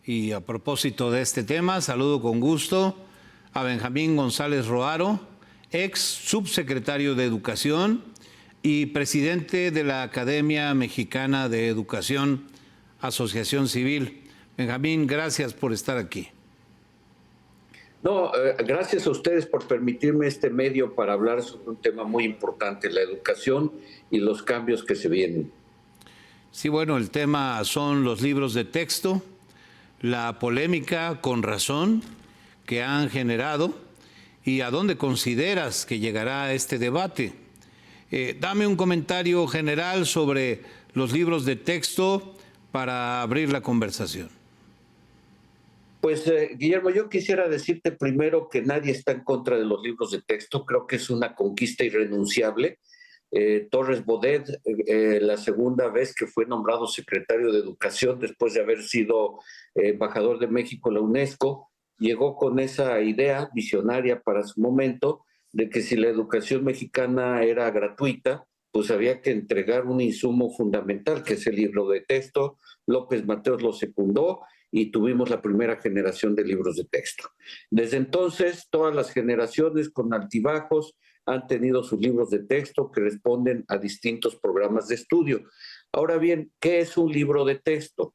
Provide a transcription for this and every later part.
Y a propósito de este tema, saludo con gusto a Benjamín González Roaro, ex subsecretario de Educación y presidente de la Academia Mexicana de Educación, Asociación Civil. Benjamín, gracias por estar aquí. No, gracias a ustedes por permitirme este medio para hablar sobre un tema muy importante, la educación y los cambios que se vienen. Sí, bueno, el tema son los libros de texto, la polémica, con razón, que han generado y a dónde consideras que llegará este debate. Dame un comentario general sobre los libros de texto para abrir la conversación. Pues, Guillermo, yo quisiera decirte primero que nadie está en contra de los libros de texto. Creo que es una conquista irrenunciable. Torres Bodet, la segunda vez que fue nombrado secretario de Educación después de haber sido embajador de México en la UNESCO, llegó con esa idea visionaria para su momento de que si la educación mexicana era gratuita, pues había que entregar un insumo fundamental, que es el libro de texto. López Mateos lo secundó y tuvimos la primera generación de libros de texto. Desde entonces, todas las generaciones con altibajos han tenido sus libros de texto que responden a distintos programas de estudio. Ahora bien, ¿qué es un libro de texto?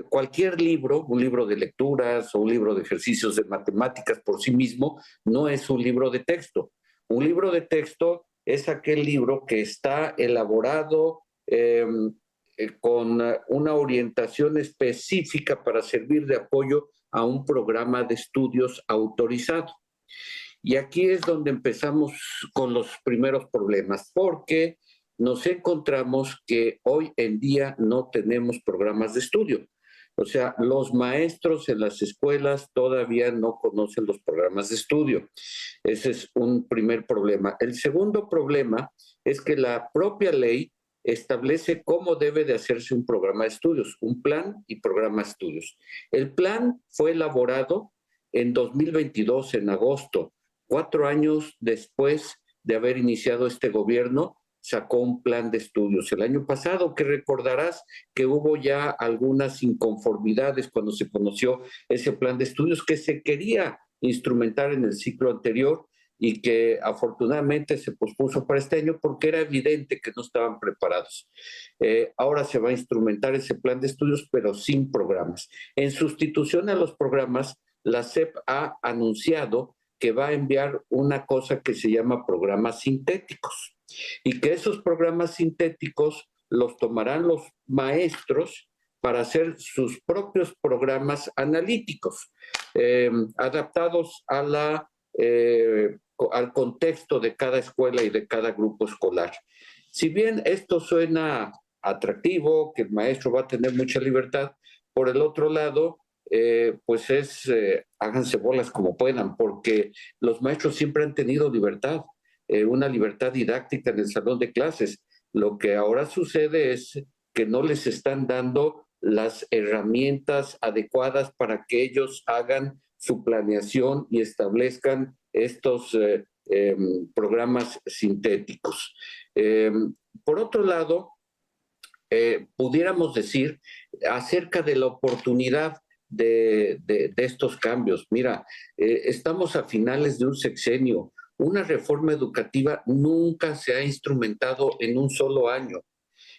Cualquier libro, un libro de lecturas o un libro de ejercicios de matemáticas por sí mismo, no es un libro de texto. Un libro de texto es aquel libro que está elaborado con una orientación específica para servir de apoyo a un programa de estudios autorizado. Y aquí es donde empezamos con los primeros problemas, porque nos encontramos que hoy en día no tenemos programas de estudio. O sea, los maestros en las escuelas todavía no conocen los programas de estudio. Ese es un primer problema. El segundo problema es que la propia ley establece cómo debe de hacerse un programa de estudios, un plan y programa de estudios. El plan fue elaborado en 2022, en agosto, 4 años después de haber iniciado este gobierno, sacó un plan de estudios. El año pasado, que recordarás que hubo ya algunas inconformidades cuando se conoció ese plan de estudios que se quería instrumentar en el ciclo anterior y que afortunadamente se pospuso para este año porque era evidente que no estaban preparados. Ahora se va a instrumentar ese plan de estudios, pero sin programas. En sustitución a los programas, la SEP ha anunciado que va a enviar una cosa que se llama programas sintéticos y que esos programas sintéticos los tomarán los maestros para hacer sus propios programas analíticos, adaptados a al contexto de cada escuela y de cada grupo escolar. Si bien esto suena atractivo, que el maestro va a tener mucha libertad, por el otro lado, pues háganse bolas como puedan, porque los maestros siempre han tenido libertad, una libertad didáctica en el salón de clases. Lo que ahora sucede es que no les están dando las herramientas adecuadas para que ellos hagan su planeación y establezcan estos programas sintéticos. Por otro lado, pudiéramos decir acerca de la oportunidad de estos cambios. Mira, estamos a finales de un sexenio. Una reforma educativa nunca se ha instrumentado en un solo año.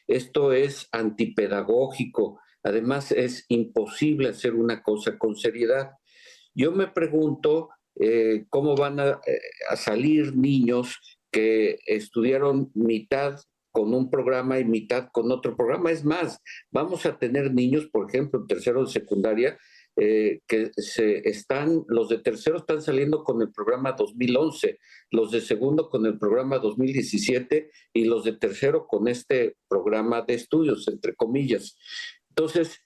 Esto es antipedagógico. Además, es imposible hacer una cosa con seriedad. Yo me pregunto cómo van a salir niños que estudiaron mitad con un programa y mitad con otro programa. Es más, vamos a tener niños, por ejemplo, en tercero de secundaria, los de tercero están saliendo con el programa 2011, los de segundo con el programa 2017 y los de tercero con este programa de estudios, entre comillas. Entonces,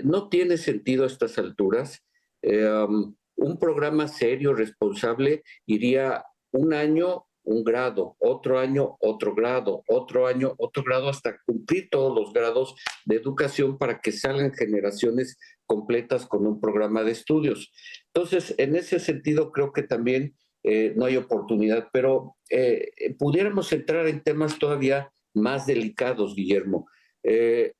no tiene sentido a estas alturas. Un programa serio, responsable, iría un año un grado, otro año otro grado, otro año otro grado, hasta cumplir todos los grados de educación para que salgan generaciones completas con un programa de estudios. Entonces, en ese sentido, creo que también no hay oportunidad, pero pudiéramos entrar en temas todavía más delicados, Guillermo.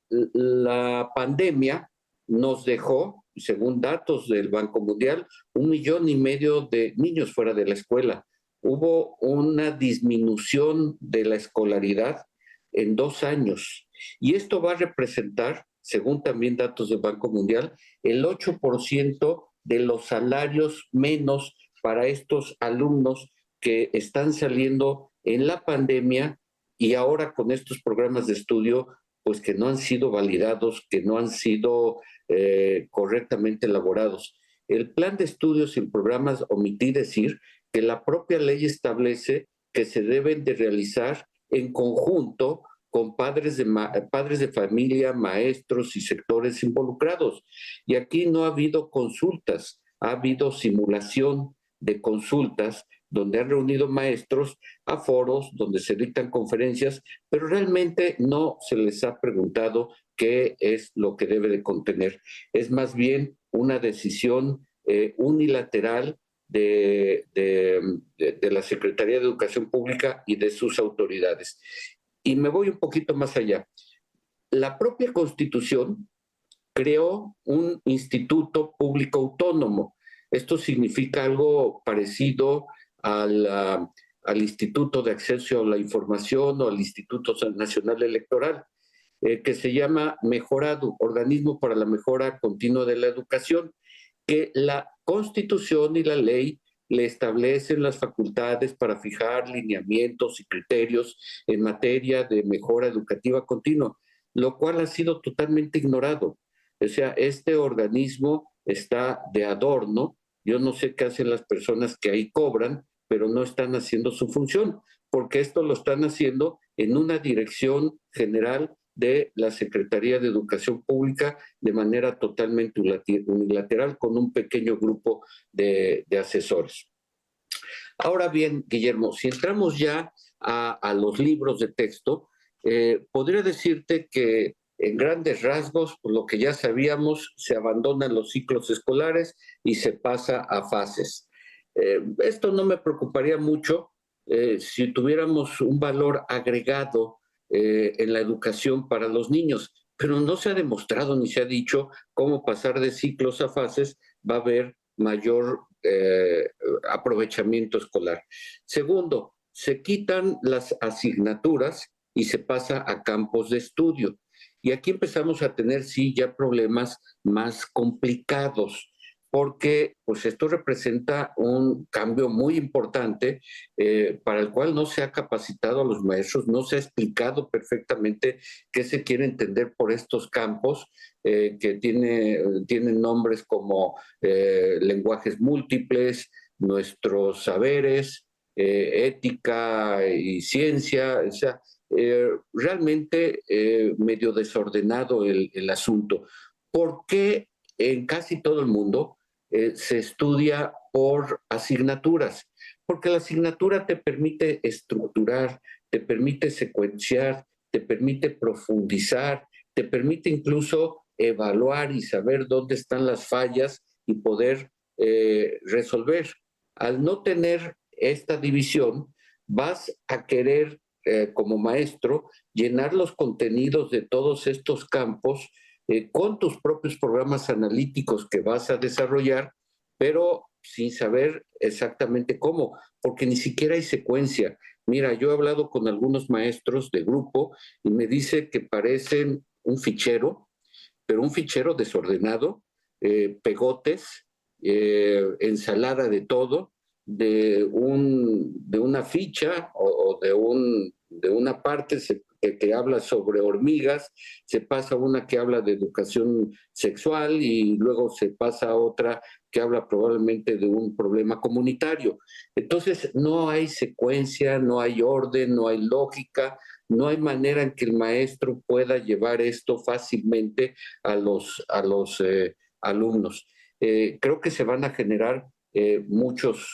La pandemia nos dejó, según datos del Banco Mundial, 1,5 millones de niños fuera de la escuela. Hubo una disminución de la escolaridad en 2 años. Y esto va a representar, según también datos del Banco Mundial, el 8% de los salarios menos para estos alumnos que están saliendo en la pandemia y ahora con estos programas de estudio, pues que no han sido validados, que no han sido correctamente elaborados. El plan de estudios y programas omití decir que la propia ley establece que se deben de realizar en conjunto con padres de familia, maestros y sectores involucrados. Y aquí no ha habido consultas, ha habido simulación de consultas donde han reunido maestros a foros, donde se dictan conferencias, pero realmente no se les ha preguntado qué es lo que debe de contener. Es más bien una decisión unilateral de la Secretaría de Educación Pública y de sus autoridades. Y me voy un poquito más allá. La propia Constitución creó un instituto público autónomo. Esto significa algo parecido al Instituto de Acceso a la Información o al Instituto Nacional Electoral, que se llama Mejorado, Organismo para la Mejora Continua de la Educación, que la Constitución y la ley le establecen las facultades para fijar lineamientos y criterios en materia de mejora educativa continua, lo cual ha sido totalmente ignorado. O sea, este organismo está de adorno. Yo no sé qué hacen las personas que ahí cobran, pero no están haciendo su función, porque esto lo están haciendo en una dirección general de la Secretaría de Educación Pública de manera totalmente unilateral con un pequeño grupo de asesores. Ahora bien, Guillermo, si entramos ya a los libros de texto, podría decirte que en grandes rasgos, por lo que ya sabíamos, se abandonan los ciclos escolares y se pasa a fases. Esto no me preocuparía mucho si tuviéramos un valor agregado en la educación para los niños, pero no se ha demostrado ni se ha dicho cómo pasar de ciclos a fases va a haber mayor aprovechamiento escolar. Segundo, se quitan las asignaturas y se pasa a campos de estudio. Y aquí empezamos a tener, sí, ya problemas más complicados, porque pues esto representa un cambio muy importante para el cual no se ha capacitado a los maestros, no se ha explicado perfectamente qué se quiere entender por estos campos que tienen nombres como lenguajes múltiples, nuestros saberes, ética y ciencia, o sea, realmente medio desordenado el asunto. ¿Por qué en casi todo el mundo se estudia por asignaturas? Porque la asignatura te permite estructurar, te permite secuenciar, te permite profundizar, te permite incluso evaluar y saber dónde están las fallas y poder resolver. Al no tener esta división, vas a querer como maestro llenar los contenidos de todos estos campos con tus propios programas analíticos que vas a desarrollar, pero sin saber exactamente cómo, porque ni siquiera hay secuencia. Mira, yo he hablado con algunos maestros de grupo y me dice que parecen un fichero, pero un fichero desordenado, pegotes, ensalada de todo, de una ficha o de una parte que habla sobre hormigas, se pasa a una que habla de educación sexual y luego se pasa a otra que habla probablemente de un problema comunitario. Entonces, no hay secuencia, no hay orden, no hay lógica, no hay manera en que el maestro pueda llevar esto fácilmente a los alumnos. Creo que se van a generar muchos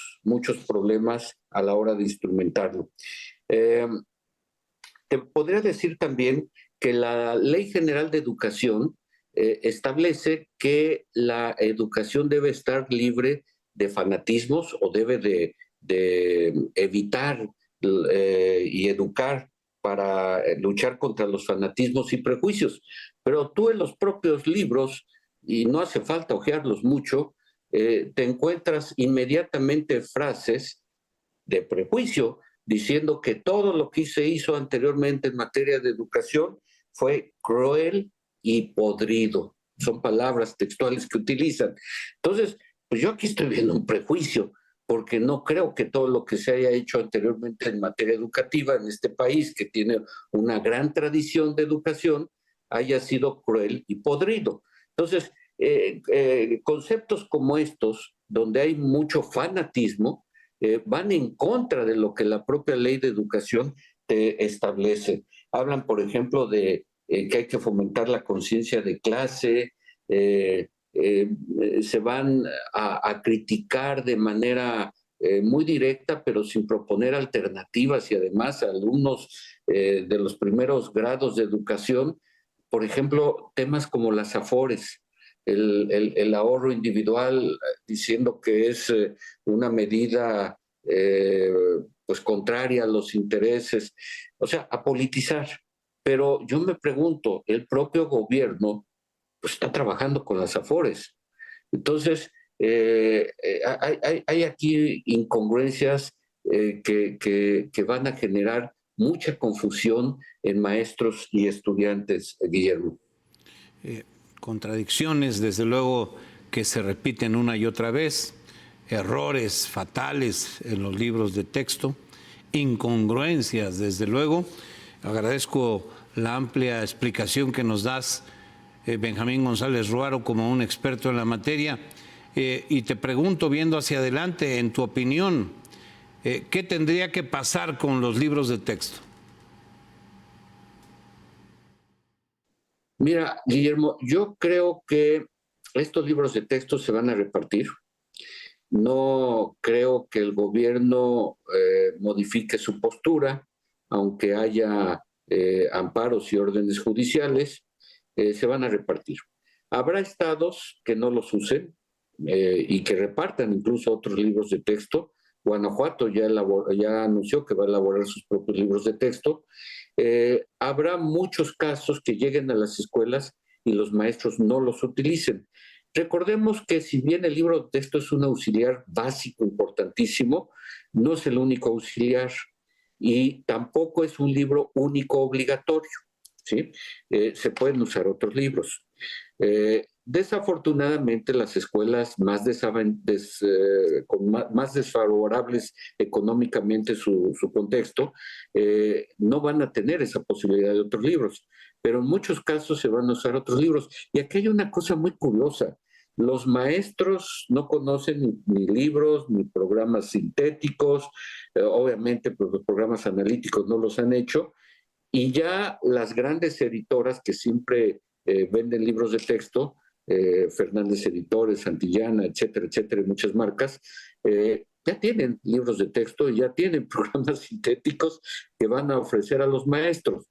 problemas a la hora de instrumentarlo. Te podría decir también que la Ley General de Educación establece que la educación debe estar libre de fanatismos o debe de evitar y educar para luchar contra los fanatismos y prejuicios. Pero tú en los propios libros y no hace falta hojearlos mucho, te encuentras inmediatamente frases de prejuicio diciendo que todo lo que se hizo anteriormente en materia de educación fue cruel y podrido. Son palabras textuales que utilizan. Entonces, pues yo aquí estoy viendo un prejuicio, porque no creo que todo lo que se haya hecho anteriormente en materia educativa en este país, que tiene una gran tradición de educación, haya sido cruel y podrido. Entonces, conceptos como estos, donde hay mucho fanatismo, van en contra de lo que la propia ley de educación te establece. Hablan, por ejemplo, de que hay que fomentar la conciencia de clase, se van a criticar de manera muy directa, pero sin proponer alternativas, y además alumnos de los primeros grados de educación, por ejemplo, temas como las afores, el ahorro individual, diciendo que es una medida pues contraria a los intereses, o sea, a politizar. Pero yo me pregunto, el propio gobierno pues, está trabajando con las afores. Entonces, hay aquí incongruencias que van a generar mucha confusión en maestros y estudiantes, Guillermo. Contradicciones, desde luego, que se repiten una y otra vez, errores fatales en los libros de texto, incongruencias, desde luego. Agradezco la amplia explicación que nos das, Benjamín González Ruaro, como un experto en la materia. Y te pregunto, viendo hacia adelante, en tu opinión, ¿qué tendría que pasar con los libros de texto? Mira, Guillermo, yo creo que estos libros de texto se van a repartir. No creo que el gobierno modifique su postura, aunque haya amparos y órdenes judiciales, se van a repartir. Habrá estados que no los usen y que repartan incluso otros libros de texto. Guanajuato ya anunció que va a elaborar sus propios libros de texto. Habrá muchos casos que lleguen a las escuelas y los maestros no los utilicen. Recordemos que si bien el libro de texto es un auxiliar básico importantísimo, no es el único auxiliar y tampoco es un libro único obligatorio, ¿sí? Se pueden usar otros libros. Desafortunadamente, las escuelas con más desfavorables económicamente su contexto no van a tener esa posibilidad de otros libros, pero en muchos casos se van a usar otros libros. Y aquí hay una cosa muy curiosa. Los maestros no conocen ni libros, ni programas sintéticos, obviamente pues, los programas analíticos no los han hecho, y ya las grandes editoras que siempre venden libros de texto, Fernández Editores, Santillana, etcétera, etcétera, y muchas marcas, ya tienen libros de texto y ya tienen programas sintéticos que van a ofrecer a los maestros.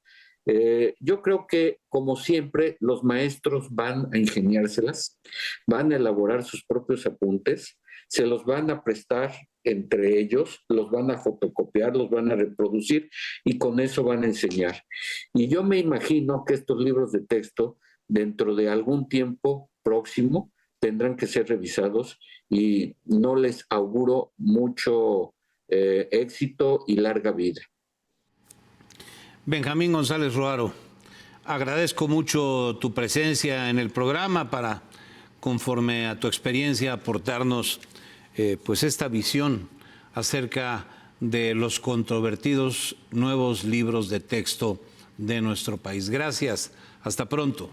Yo creo que, como siempre, los maestros van a ingeniárselas, van a elaborar sus propios apuntes, se los van a prestar entre ellos, los van a fotocopiar, los van a reproducir y con eso van a enseñar. Y yo me imagino que estos libros de texto, dentro de algún tiempo próximo, tendrán que ser revisados y no les auguro mucho éxito y larga vida. Benjamín González Ruaro, agradezco mucho tu presencia en el programa para, conforme a tu experiencia, aportarnos pues esta visión acerca de los controvertidos nuevos libros de texto de nuestro país. Gracias, hasta pronto.